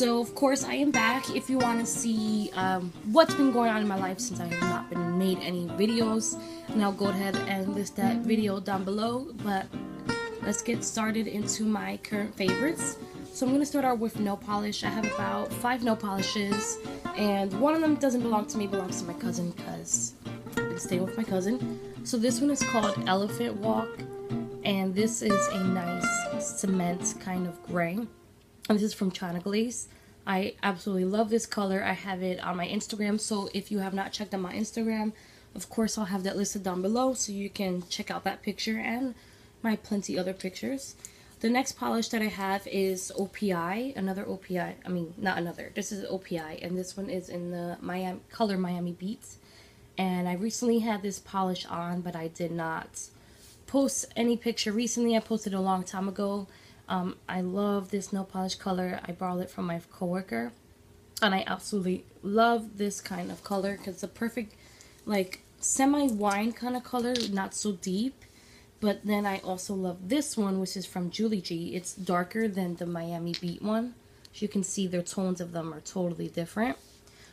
So of course I am back. If you want to see what's been going on in my life since I have not been made any videos, now go ahead and list that video down below. But let's get started into my current favorites. So I'm going to start out with nail polish. I have about 5 nail polishes, and one of them doesn't belong to me, belongs to my cousin because I'm staying with my cousin. So this one is called Elephant Walk, and this is a nice cement kind of gray. And this is from China Glaze. I absolutely love this color. I have it on my Instagram, so if you have not checked out my Instagram, of course I'll have that listed down below so you can check out that picture and my plenty other pictures. The next polish that I have is OPI, another OPI, this is OPI, and this one is in the Miami Beats. And I recently had this polish on, but I did not post any picture recently. I posted it a long time ago. I love this nail polish color. I borrowed it from my coworker, and I absolutely love this kind of color because it's a perfect, like, semi-wine kind of color, not so deep. But then I also love this one, which is from Julie G. It's darker than the Miami Beat one. As you can see, their tones of them are totally different.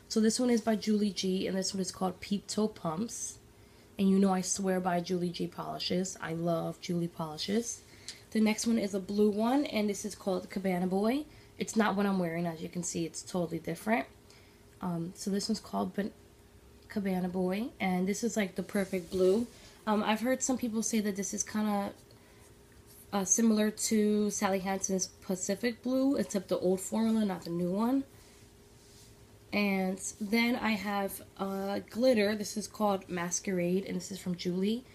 So this one is by Julie G, and this one is called Peep Toe Pumps. And you know I swear by Julie G polishes. I love Julie polishes. The next one is a blue one, and this is called Cabana Boy. It's not what I'm wearing, as you can see. It's totally different. So this one's called Cabana Boy, and this is like the perfect blue. I've heard some people say that this is kind of similar to Sally Hansen's Pacific Blue, except the old formula, not the new one. And then I have glitter. This is called Masquerade, and this is from Julie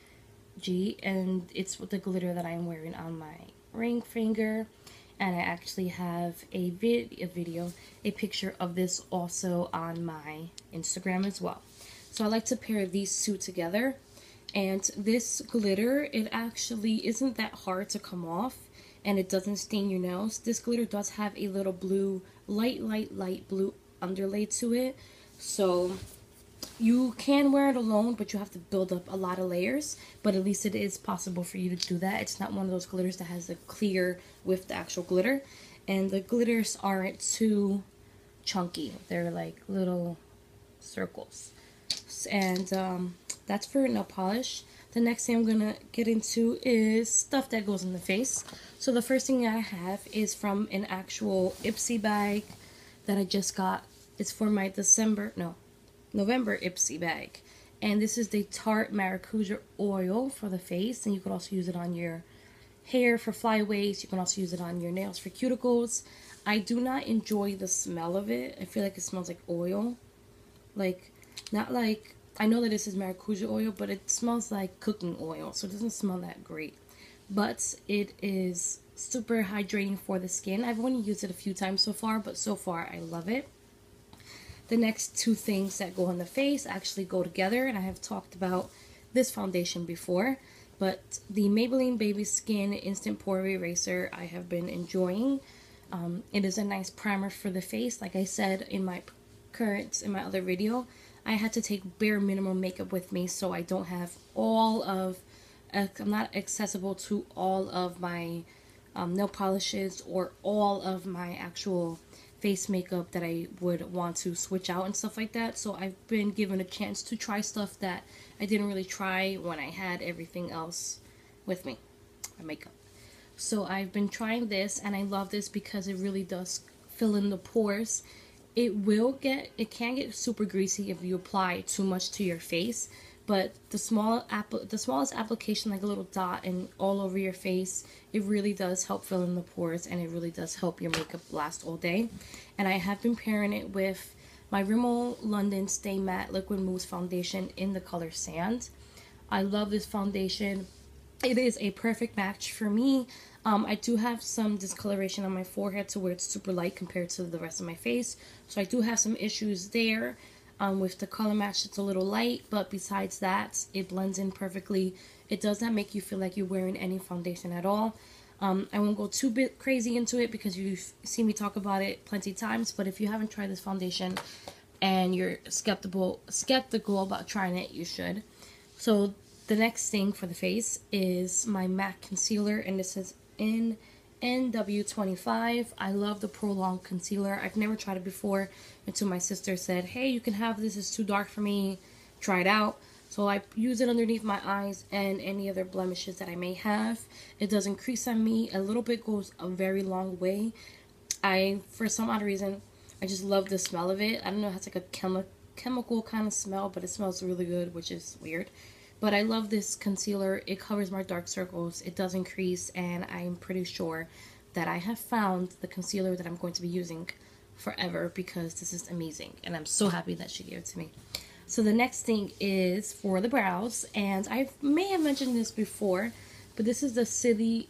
G, and it's the glitter that I'm wearing on my ring finger. And I actually have a picture of this also on my Instagram as well. So I like to pair these two together. And this glitter, it actually isn't that hard to come off, and it doesn't stain your nails. This glitter does have a little blue, light blue underlay to it. So you can wear it alone, but you have to build up a lot of layers. But at least it is possible for you to do that. It's not one of those glitters that has the clear with the actual glitter. And the glitters aren't too chunky. They're like little circles. And that's for nail polish. The next thing I'm going to get into is stuff that goes in the face. So the first thing I have is from an actual Ipsy bag that I just got. It's for my November Ipsy bag. And this is the Tarte Maracuja oil for the face. And you can also use it on your hair for flyaways. You can also use it on your nails for cuticles. I do not enjoy the smell of it. I feel like it smells like oil. Like, not like, I know that this is maracuja oil, but it smells like cooking oil, so it doesn't smell that great. But it is super hydrating for the skin. I've only used it a few times so far, but so far I love it. The next two things that go on the face actually go together, and I have talked about this foundation before, but the Maybelline Baby Skin Instant Pore Eraser I have been enjoying. It is a nice primer for the face. Like I said in my other video, I had to take bare minimum makeup with me, so I don't have I'm not accessible to all of my nail polishes or all of my actual face makeup that I would want to switch out and stuff like that. So I've been given a chance to try stuff that I didn't really try when I had everything else with me, my makeup. So I've been trying this, and I love this because it really does fill in the pores. It can get super greasy if you apply too much to your face, but the smallest application, like a little dot and all over your face, it really does help fill in the pores, and it really does help your makeup last all day. And I have been pairing it with my Rimmel London Stay Matte Liquid Mousse Foundation in the color Sand. I love this foundation. It is a perfect match for me. I do have some discoloration on my forehead to where it's super light compared to the rest of my face. So I do have some issues there with the color match. It's a little light, but besides that, it blends in perfectly. It does not make you feel like you're wearing any foundation at all. I won't go too crazy into it because you've seen me talk about it plenty of times. But if you haven't tried this foundation and you're skeptical about trying it, you should. So the next thing for the face is my MAC concealer, and this is in NW25. I love the Prolonged Concealer. I've never tried it before until my sister said, hey, you can have this, it's too dark for me, try it out. So I use it underneath my eyes and any other blemishes that I may have. It doesn't crease on me. A little bit goes a very long way. For some odd reason, I just love the smell of it. I don't know, it has like a chemical kind of smell, but it smells really good, which is weird. But I love this concealer. It covers my dark circles. It doesn't crease, and I'm pretty sure that I have found the concealer that I'm going to be using forever because this is amazing, and I'm so happy that she gave it to me. So the next thing is for the brows, and I may have mentioned this before, but this is the City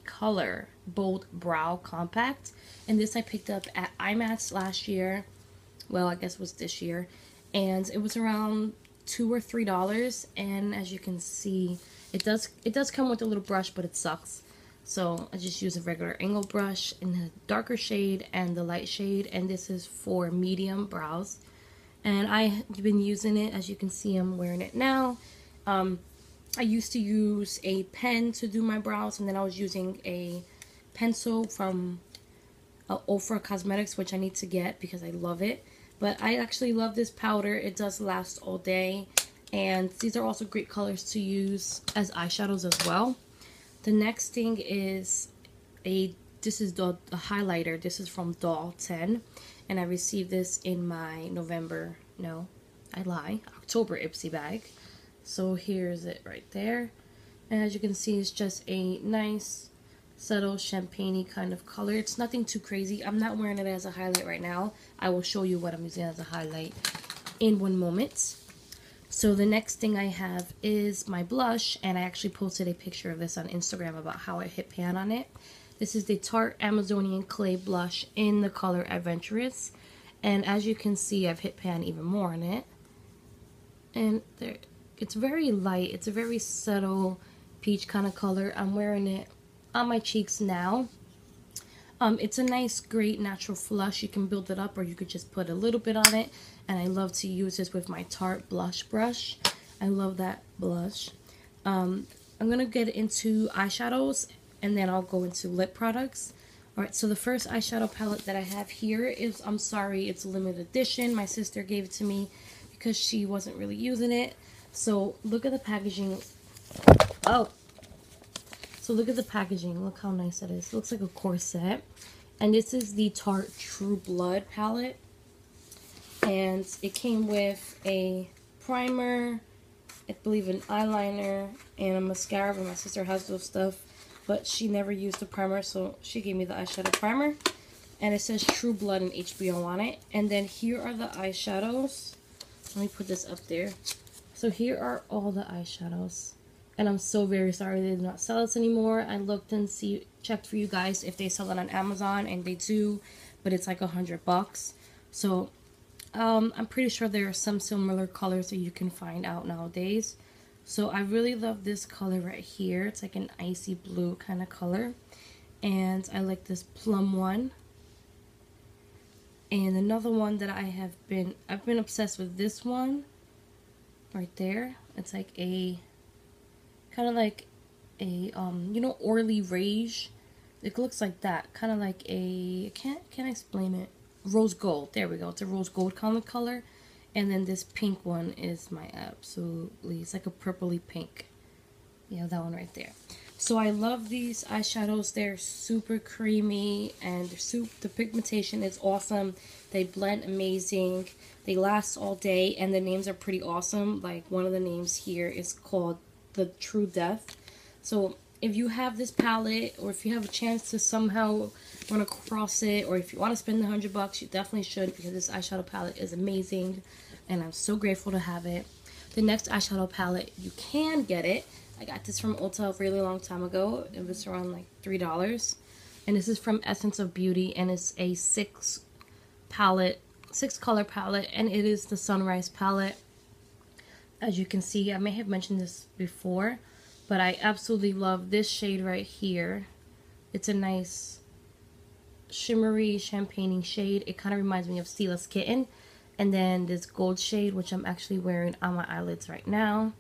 Color Bold Brow Compact, and this I picked up at IMATS last year. Well, I guess it was this year, and it was around $2 or $3, and as you can see, it does come with a little brush, but it sucks. So I just use a regular angled brush in the darker shade and the light shade, and this is for medium brows. And I've been using it, as you can see, I'm wearing it now. I used to use a pen to do my brows, and then I was using a pencil from Ofra Cosmetics, which I need to get because I love it. But I actually love this powder. It does last all day. And these are also great colors to use as eyeshadows as well. The next thing is this is the highlighter. This is from Doll 10. And I received this in my October Ipsy bag. So here's it right there. And as you can see, it's just a nice, subtle champagne-y kind of color. It's nothing too crazy. I'm not wearing it as a highlight right now. I will show you what I'm using as a highlight in one moment. So the next thing I have is my blush, and I actually posted a picture of this on Instagram about how I hit pan on it. This is the Tarte Amazonian Clay Blush in the color Adventurous, and as you can see, I've hit pan even more on it. And there, it's very light. It's a very subtle peach kind of color. I'm wearing it on my cheeks now. It's a nice, great natural flush. You can build it up, or you could just put a little bit on it. And I love to use this with my Tarte blush brush. I love that blush. I'm gonna get into eyeshadows, and then I'll go into lip products. Alright, so the first eyeshadow palette that I have here is, I'm sorry, it's limited edition. My sister gave it to me because she wasn't really using it. So look at the packaging. Oh. So look at the packaging. Look how nice it is. It looks like a corset. And this is the Tarte True Blood palette. And it came with a primer, I believe an eyeliner, and a mascara, but my sister has those stuff. But she never used the primer, so she gave me the eyeshadow primer. And it says True Blood and HBO on it. And then here are the eyeshadows. Let me put this up there. So here are all the eyeshadows. And I'm so very sorry they do not sell this anymore. I looked and checked for you guys if they sell it on Amazon, and they do, but it's like $100. So I'm pretty sure there are some similar colors that you can find out nowadays. So I really love this color right here. It's like an icy blue kind of color. And I like this plum one. And another one that I've been obsessed with this one right there. It's like a kind of like a you know, Orly Rage. It looks like that, kind of like a, can't explain it. Rose gold. There we go. It's a rose gold kind of color. And then this pink one is my absolutely, it's like a purpley pink. Yeah, that one right there. So I love these eyeshadows. They're super creamy, and the pigmentation is awesome. They blend amazing. They last all day, and the names are pretty awesome. Like one of the names here is called the True Death. So if you have this palette, or if you have a chance to somehow run across it, or if you want to spend the $100, you definitely should, because this eyeshadow palette is amazing, and I'm so grateful to have it. The next eyeshadow palette, you can get it. I got this from Ulta a really long time ago. It was around like $3. And this is from Essence of Beauty, and it's a 6 color palette, and it is the Sunrise palette. As you can see, I may have mentioned this before, but I absolutely love this shade right here. It's a nice shimmery champagne shade. It kind of reminds me of Steela's Kitten. And then this gold shade, which I'm actually wearing on my eyelids right now.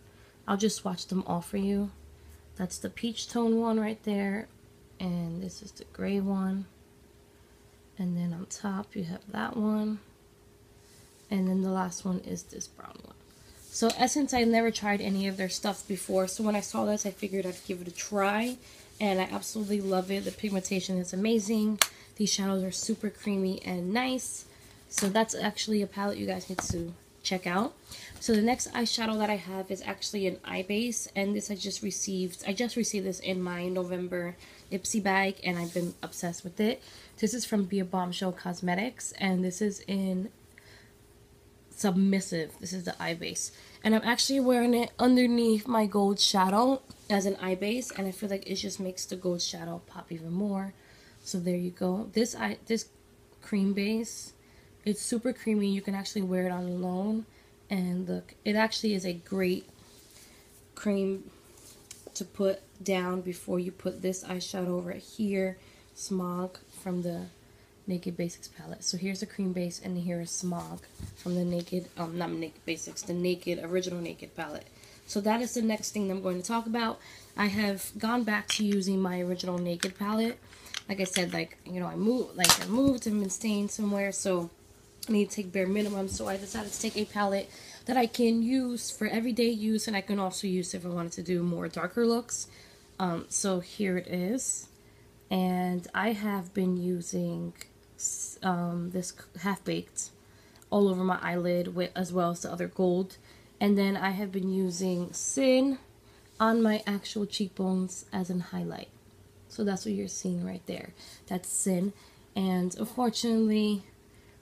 I'll just swatch them all for you. That's the peach tone one right there. and this is the gray one. And then on top you have that one. And then the last one is this brown one. So Essence, I never tried any of their stuff before. So when I saw this, I figured I'd give it a try. And I absolutely love it. The pigmentation is amazing. These shadows are super creamy and nice. So that's actually a palette you guys need to check out. So the next eyeshadow that I have is actually an eye base. And this I just received this in my November Ipsy bag. And I've been obsessed with it. This is from Be a Bombshell Cosmetics. And this is in Submissive. This is the eye base, and I'm actually wearing it underneath my gold shadow as an eye base, and I feel like it just makes the gold shadow pop even more. So there you go. This cream base, it's super creamy. You can actually wear it on alone, and look, it actually is a great cream to put down before you put this eyeshadow right here, Smog, from the Naked Basics palette. So here's a cream base, and here is Smog from the Naked, not Naked Basics, the Naked, original Naked palette. So that is the next thing that I'm going to talk about. I have gone back to using my original Naked palette. Like I said, I moved and been staying somewhere, so I need to take bare minimum. So I decided to take a palette that I can use for everyday use, and I can also use if I wanted to do more darker looks. So here it is. And I have been using this Half-Baked all over my eyelid, as well as the other gold. And then I have been using Sin on my actual cheekbones as an highlight. So that's what you're seeing right there. That's Sin. And unfortunately,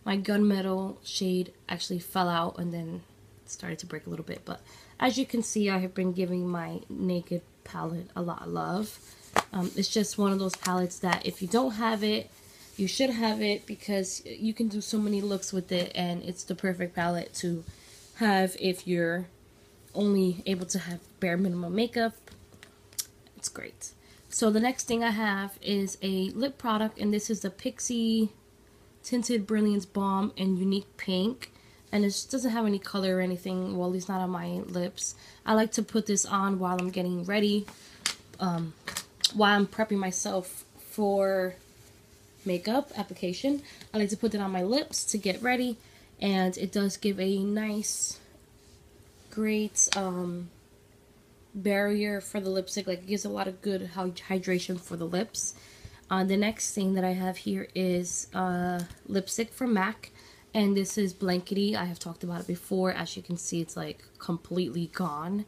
my Gunmetal shade actually fell out and then started to break a little bit. But as you can see, I have been giving my Naked palette a lot of love. It's just one of those palettes that if you don't have it, you should have it, because you can do so many looks with it, and it's the perfect palette to have if you're only able to have bare minimum makeup. It's great. So the next thing I have is a lip product, and this is the Pixi Tinted Brilliance Balm in Unique Pink. And it just doesn't have any color or anything, well, at least not on my lips. I like to put this on while I'm getting ready, while I'm prepping myself for makeup application. I like to put it on my lips to get ready, and it does give a nice, great barrier for the lipstick. Like, it gives a lot of good hydration for the lips. The next thing that I have here is lipstick from MAC, and this is Blankety. I have talked about it before. As you can see, it's like completely gone.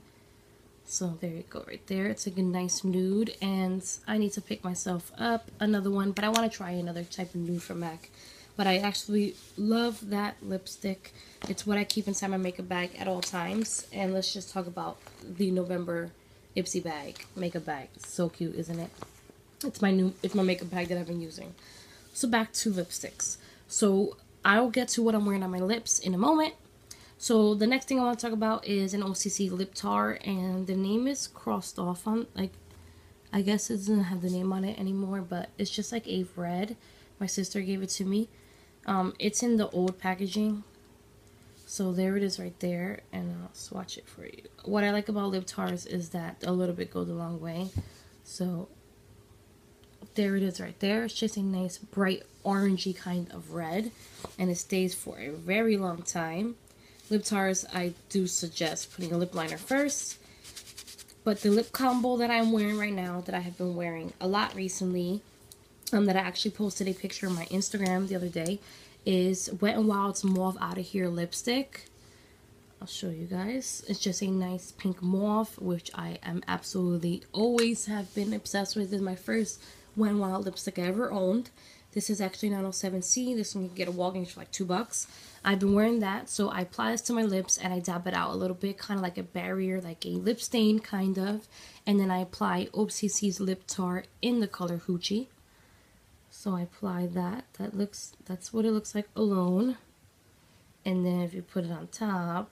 So there you go right there. It's like a nice nude, and I need to pick myself up another one, but I want to try another type of nude from MAC. But I actually love that lipstick. It's what I keep inside my makeup bag at all times. And let's just talk about the November Ipsy bag, makeup bag. It's so cute, isn't it? It's my makeup bag that I've been using. So back to lipsticks. So I'll get to what I'm wearing on my lips in a moment. So the next thing I want to talk about is an OCC lip tar, and the name is crossed off on, like, I guess it doesn't have the name on it anymore, but it's just like a red. My sister gave it to me. It's in the old packaging. So there it is right there, and I'll swatch it for you. What I like about lip tars is that a little bit goes a long way. So there it is right there. It's just a nice bright orangey kind of red, and it stays for a very long time. Lip tars, I do suggest putting a lip liner first. But the lip combo that I'm wearing right now, that I have been wearing a lot recently, that I actually posted a picture on my Instagram the other day, is Wet n Wild's Mauve Outta Here lipstick. I'll show you guys. It's just a nice pink mauve, which I am absolutely always have been obsessed with. This is my first Wet n Wild lipstick I ever owned. This is actually 907C. This one you can get at Walgreens for like $2. I've been wearing that, so I apply this to my lips and I dab it out a little bit, kind of like a barrier, like a lip stain, kind of. And then I apply OCC's lip tar in the color Hoochie. So I apply that. That's what it looks like alone. And then if you put it on top,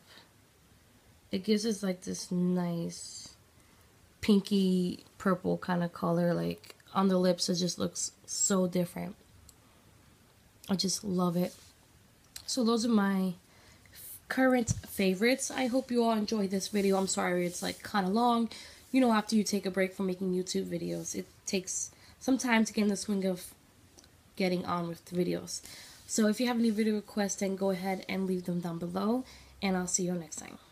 it gives us like this nice pinky purple kind of color. Like on the lips, it just looks so different. I just love it. So those are my current favorites. I hope you all enjoyed this video. I'm sorry it's like kind of long. You know, after you take a break from making YouTube videos, it takes some time to get in the swing of getting on with the videos. So if you have any video requests, then go ahead and leave them down below, and I'll see you next time.